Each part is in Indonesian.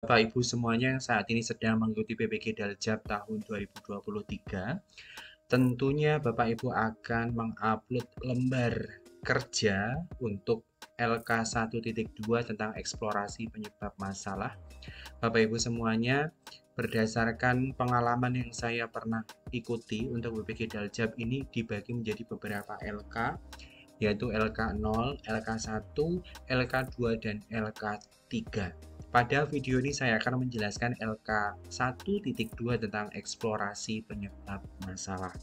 Bapak Ibu semuanya yang saat ini sedang mengikuti PPG Daljab tahun 2023, tentunya Bapak Ibu akan mengupload lembar kerja untuk LK1.2 tentang eksplorasi penyebab masalah. Bapak Ibu semuanya, berdasarkan pengalaman yang saya pernah ikuti untuk PPG Daljab ini dibagi menjadi beberapa LK, yaitu LK0, LK1, LK2, dan LK3. Pada video ini saya akan menjelaskan LK1.2 tentang eksplorasi penyebab masalah.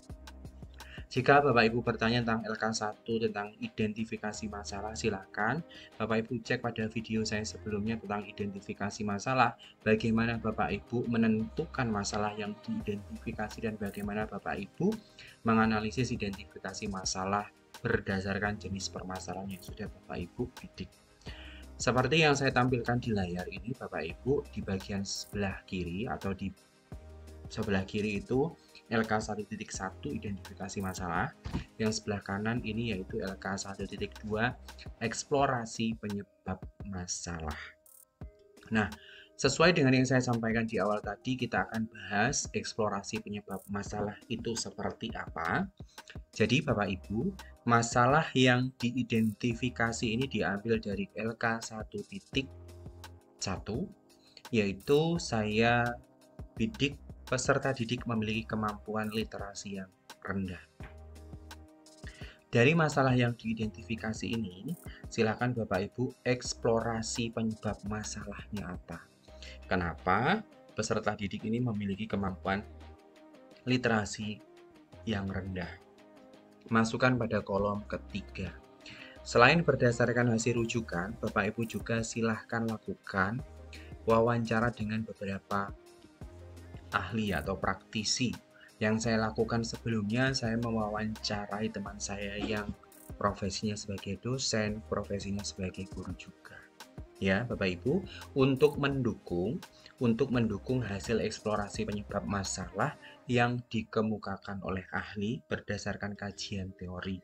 Jika Bapak Ibu bertanya tentang LK1 tentang identifikasi masalah, silakan Bapak Ibu cek pada video saya sebelumnya tentang identifikasi masalah, bagaimana Bapak Ibu menentukan masalah yang diidentifikasi dan bagaimana Bapak Ibu menganalisis identifikasi masalah berdasarkan jenis permasalahan yang sudah Bapak Ibu bidik. Seperti yang saya tampilkan di layar ini, Bapak Ibu, di bagian sebelah kiri atau di sebelah kiri itu LK1.1 identifikasi masalah, yang sebelah kanan ini yaitu LK1.2 eksplorasi penyebab masalah. Nah, sesuai dengan yang saya sampaikan di awal tadi, kita akan bahas eksplorasi penyebab masalah itu seperti apa. Jadi Bapak Ibu, masalah yang diidentifikasi ini diambil dari LK1.1, yaitu saya bidik peserta didik memiliki kemampuan literasi yang rendah. Dari masalah yang diidentifikasi ini, silakan Bapak Ibu eksplorasi penyebab masalahnya apa. Kenapa peserta didik ini memiliki kemampuan literasi yang rendah? Masukkan pada kolom ketiga. Selain berdasarkan hasil rujukan, Bapak Ibu juga silahkan lakukan wawancara dengan beberapa ahli atau praktisi. Yang saya lakukan sebelumnya, saya mewawancarai teman saya yang profesinya sebagai dosen, profesinya sebagai guru juga. Ya, Bapak Ibu, untuk mendukung hasil eksplorasi penyebab masalah yang dikemukakan oleh ahli berdasarkan kajian teori,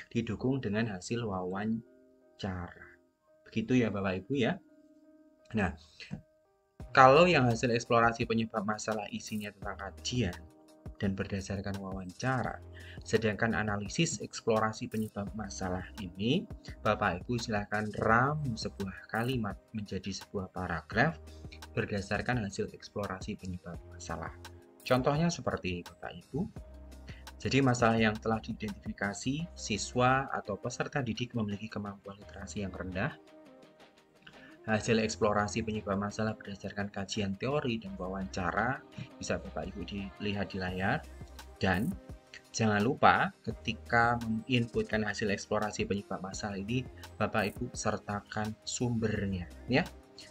didukung dengan hasil wawancara. Begitu ya Bapak Ibu ya. Nah, kalau yang hasil eksplorasi penyebab masalah isinya tentang kajian dan berdasarkan wawancara, sedangkan analisis eksplorasi penyebab masalah ini, Bapak Ibu silahkan ramu sebuah kalimat menjadi sebuah paragraf berdasarkan hasil eksplorasi penyebab masalah. Contohnya seperti ini Bapak Ibu. Jadi masalah yang telah diidentifikasi, siswa atau peserta didik memiliki kemampuan literasi yang rendah. Hasil eksplorasi penyebab masalah berdasarkan kajian teori dan wawancara bisa Bapak Ibu dilihat di layar. Dan jangan lupa ketika menginputkan hasil eksplorasi penyebab masalah ini, Bapak Ibu sertakan sumbernya ya.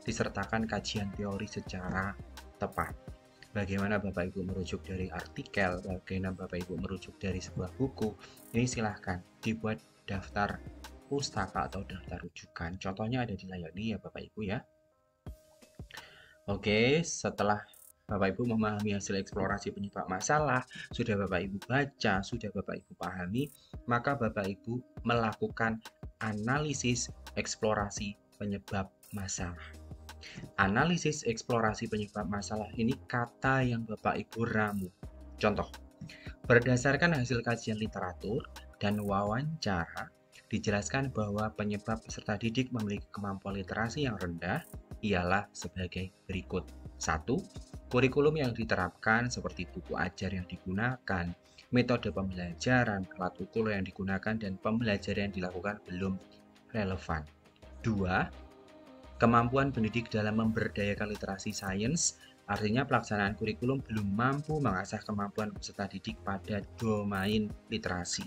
Disertakan kajian teori secara tepat. Bagaimana Bapak Ibu merujuk dari artikel, bagaimana Bapak Ibu merujuk dari sebuah buku, ini silahkan dibuat daftar pustaka atau daftar rujukan. Contohnya ada di layar ini ya Bapak Ibu ya. Oke, setelah Bapak Ibu memahami hasil eksplorasi penyebab masalah, sudah Bapak Ibu baca, sudah Bapak Ibu pahami, maka Bapak Ibu melakukan analisis eksplorasi penyebab masalah. Analisis eksplorasi penyebab masalah ini kata yang Bapak Ibu ramu. Contoh, berdasarkan hasil kajian literatur dan wawancara, dijelaskan bahwa penyebab peserta didik memiliki kemampuan literasi yang rendah ialah sebagai berikut. 1. Kurikulum yang diterapkan seperti buku ajar yang digunakan, metode pembelajaran, alat ukur yang digunakan, dan pembelajaran yang dilakukan belum relevan. 2. Kemampuan pendidik dalam memberdayakan literasi sains, artinya pelaksanaan kurikulum belum mampu mengasah kemampuan peserta didik pada domain literasi.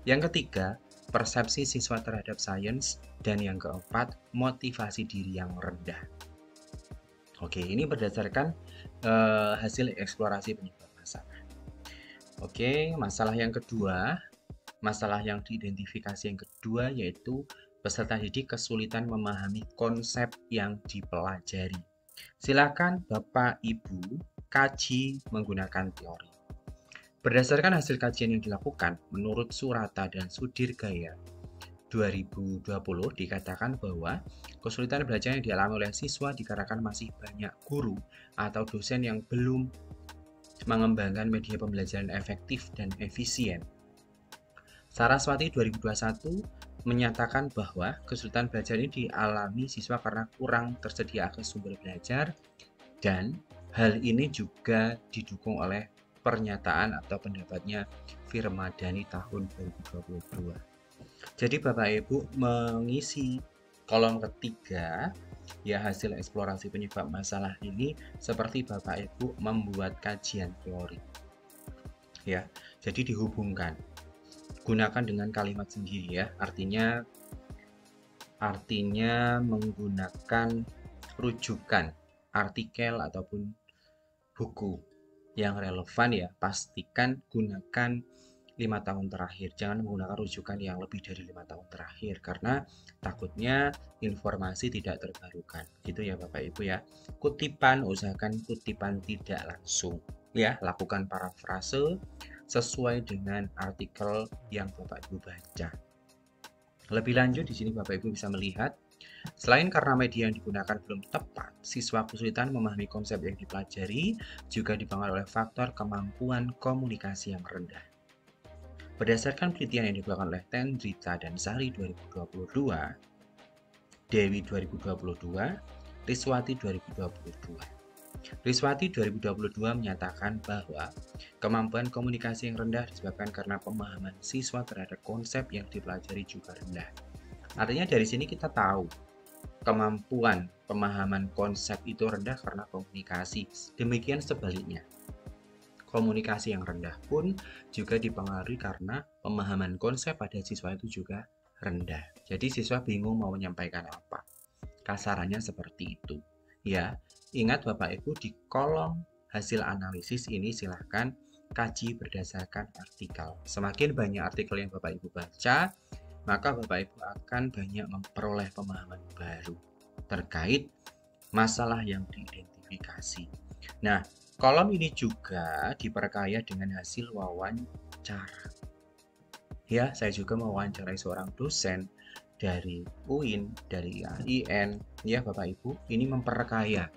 Yang ketiga, persepsi siswa terhadap sains, dan yang keempat, motivasi diri yang rendah. Oke, ini berdasarkan hasil eksplorasi penyebab masalah. Oke, masalah yang kedua, masalah yang diidentifikasi yang kedua yaitu peserta didik kesulitan memahami konsep yang dipelajari. Silakan Bapak Ibu kaji menggunakan teori. Berdasarkan hasil kajian yang dilakukan, menurut Surata dan Sudirgaya, 2020 dikatakan bahwa kesulitan belajar yang dialami oleh siswa dikarenakan masih banyak guru atau dosen yang belum mengembangkan media pembelajaran efektif dan efisien. Saraswati 2021 menyatakan bahwa kesulitan belajar ini dialami siswa karena kurang tersedia akses sumber belajar, dan hal ini juga didukung oleh pernyataan atau pendapatnya Firmadani tahun 2022. Jadi Bapak Ibu mengisi kolom ketiga ya hasil eksplorasi penyebab masalah ini seperti Bapak Ibu membuat kajian teori. Ya, jadi dihubungkan. Gunakan dengan kalimat sendiri ya. Artinya menggunakan rujukan, artikel ataupun buku yang relevan ya. Pastikan gunakan 5 tahun terakhir. Jangan menggunakan rujukan yang lebih dari 5 tahun terakhir karena takutnya informasi tidak terbarukan. Gitu ya Bapak Ibu ya. Kutipan, usahakan kutipan tidak langsung. Ya, lakukan parafrase sesuai dengan artikel yang Bapak Ibu baca. Lebih lanjut di sini Bapak Ibu bisa melihat selain karena media yang digunakan belum tepat, siswa kesulitan memahami konsep yang dipelajari juga dipengaruhi oleh faktor kemampuan komunikasi yang rendah. Berdasarkan penelitian yang dilakukan oleh Tendrita dan Sari 2022, Dewi 2022, Riswati 2022. Riswati 2022 menyatakan bahwa kemampuan komunikasi yang rendah disebabkan karena pemahaman siswa terhadap konsep yang dipelajari juga rendah. Artinya dari sini kita tahu kemampuan pemahaman konsep itu rendah karena komunikasi. Demikian sebaliknya. Komunikasi yang rendah pun juga dipengaruhi karena pemahaman konsep pada siswa itu juga rendah. Jadi siswa bingung mau menyampaikan apa. Kasarannya seperti itu. Ya, ingat Bapak Ibu di kolom hasil analisis ini silahkan kaji berdasarkan artikel. Semakin banyak artikel yang Bapak Ibu baca, maka Bapak Ibu akan banyak memperoleh pemahaman baru terkait masalah yang diidentifikasi. Nah, kolom ini juga diperkaya dengan hasil wawancara. Ya, saya juga mewawancarai seorang dosen dari UIN, dari AIN, ya Bapak Ibu, ini memperkaya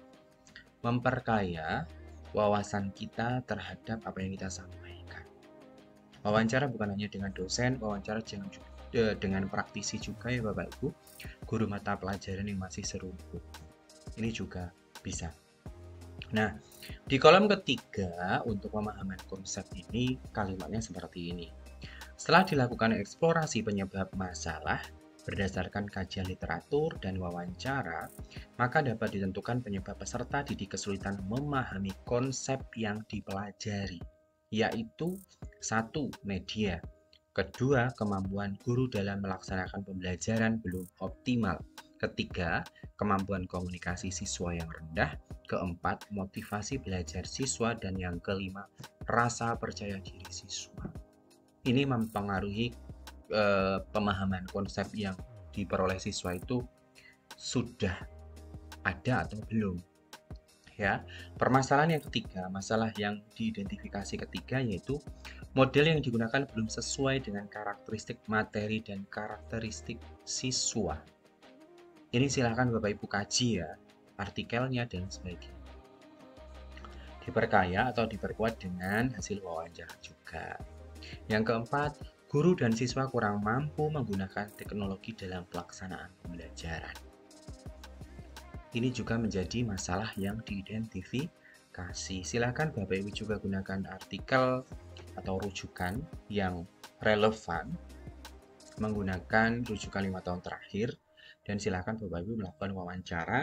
wawasan kita terhadap apa yang kita sampaikan. Wawancara bukan hanya dengan dosen, wawancara dengan praktisi juga ya Bapak Ibu, guru mata pelajaran yang masih serumput. Ini juga bisa. Nah, di kolom ketiga untuk pemahaman konsep ini kalimatnya seperti ini. Setelah dilakukan eksplorasi penyebab masalah berdasarkan kajian literatur dan wawancara, maka dapat ditentukan penyebab peserta didik kesulitan memahami konsep yang dipelajari, yaitu 1. Media. Kedua, kemampuan guru dalam melaksanakan pembelajaran belum optimal. Ketiga, kemampuan komunikasi siswa yang rendah. Keempat, motivasi belajar siswa. Dan yang kelima, rasa percaya diri siswa. Ini mempengaruhi pemahaman konsep yang diperoleh siswa itu sudah ada atau belum. Ya, permasalahan yang ketiga, masalah yang diidentifikasi ketiga yaitu model yang digunakan belum sesuai dengan karakteristik materi dan karakteristik siswa. Ini silahkan Bapak Ibu kaji ya, artikelnya dan sebagainya. Diperkaya atau diperkuat dengan hasil wawancara juga. Yang keempat, guru dan siswa kurang mampu menggunakan teknologi dalam pelaksanaan pembelajaran. Ini juga menjadi masalah yang diidentifikasi. Silakan Bapak Ibu juga gunakan artikel atau rujukan yang relevan menggunakan rujukan 5 tahun terakhir, dan silakan Bapak Ibu melakukan wawancara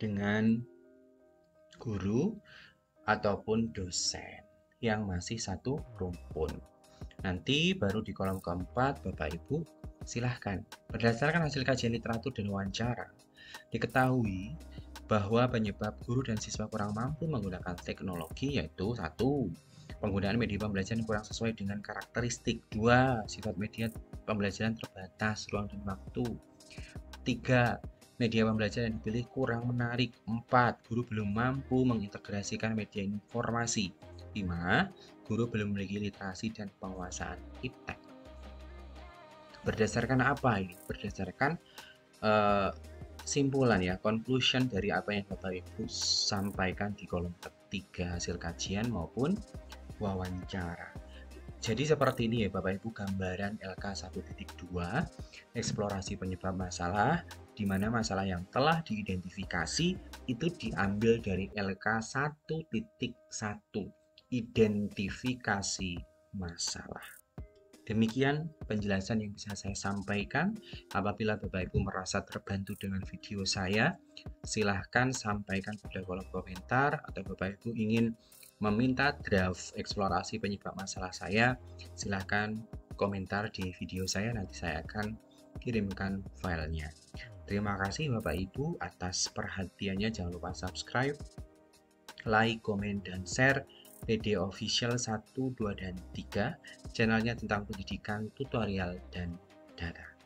dengan guru ataupun dosen yang masih satu rumpun. Nanti baru di kolom keempat Bapak Ibu silahkan berdasarkan hasil kajian literatur dan wawancara diketahui bahwa penyebab guru dan siswa kurang mampu menggunakan teknologi yaitu 1. Penggunaan media pembelajaran kurang sesuai dengan karakteristik. 2. Sifat media pembelajaran terbatas ruang dan waktu. 3. Media pembelajaran yang dipilih kurang menarik. 4. Guru belum mampu mengintegrasikan media informasi. 5. Guru belum memiliki literasi dan penguasaan iptek. Berdasarkan apa ini? Berdasarkan eh, simpulan ya, conclusion dari apa yang Bapak Ibu sampaikan di kolom ketiga hasil kajian maupun wawancara. Jadi seperti ini ya Bapak Ibu gambaran LK 1.2 eksplorasi penyebab masalah, di mana masalah yang telah diidentifikasi itu diambil dari LK 1.1 identifikasi masalah. Demikian penjelasan yang bisa saya sampaikan. Apabila Bapak Ibu merasa terbantu dengan video saya, silahkan sampaikan pada kolom komentar, atau Bapak Ibu ingin meminta draft eksplorasi penyebab masalah saya, silahkan komentar di video saya, nanti saya akan kirimkan filenya. Terima kasih Bapak Ibu atas perhatiannya. Jangan lupa subscribe, like, komen, dan share PD Official 1, 2, dan 3, channelnya tentang pendidikan, tutorial, dan data.